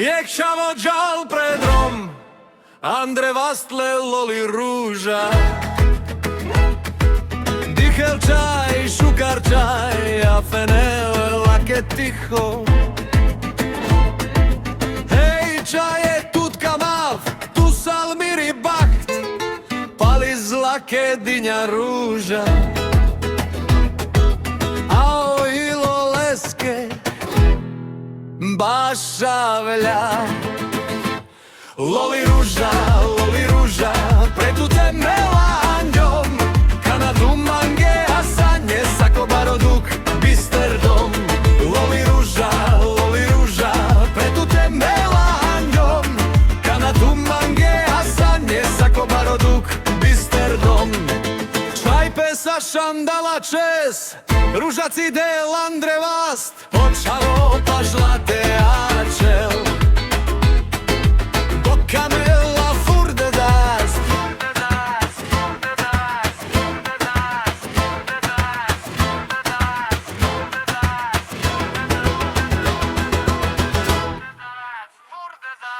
Якщо воджал предром, Андре Вастле лоли ружа. Дихел чай, шукар чай, а фенел лаке тихо. Ей, чае тут камав, ту салмири бахт, пали злаке диня ружа. Ао ило леске, bašavlja. Loli ruža, pretu te melanjom, Kanadu mange, a sanje sako baroduk, bister dom. Loli ruža, pretu te melanjom, Kanadu mange, a sanje sako baroduk, bister dom. Čaj pesa šandala čes, ružaci del Andre Vast, očalo pa žlate ačel, do kamela furde dast.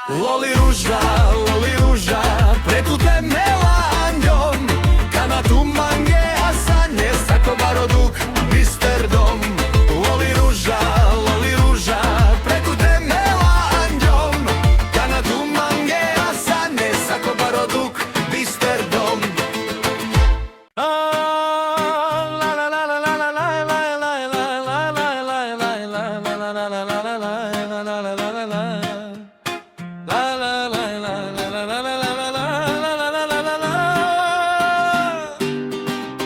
Loli ruža, pretu te melanjom, Kanadu mange, a sanje sako baroduk, bister dom. Loli ruža, pretu te melanjom, Kanadu mange, a sanje sako baroduk, bister dom.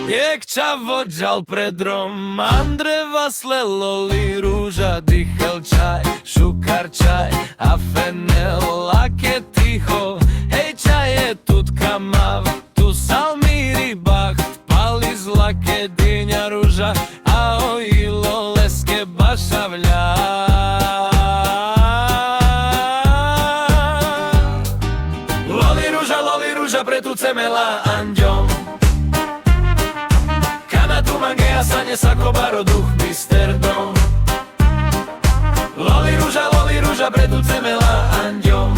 Jekča vođal predrom, Andre Vasle loli ruža. Dihel čaj, šukar čaj, a fenel lake tiho. Hej, čaj je tut kamav, tu salmiri baht, pali zlake dinja ruža, a ilo leske bašavlja. Loli ruža, pretu cemela anđom, Kanadu mange, a sanje sako baroduh, bister dom. Loli ruža, pretu cemela anđom,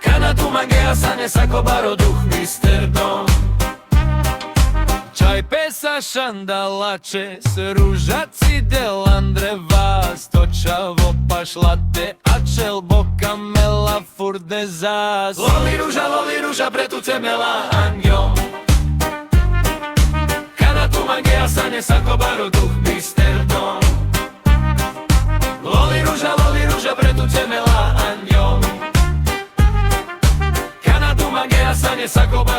Kanadu mange, a sanje sako baroduh, bister dom. Čaj pesa šandala čes, ružaci del Andre Vast, očavo pa šlate ačel, bo kamela furde zas. Loli ruža, pretu cemela anđom, Kanadu mange, a sanje sako baroduh, bister dom. Loli ruža, pretu cemela anđom, Kanadu mange, a sanje sako baroduh,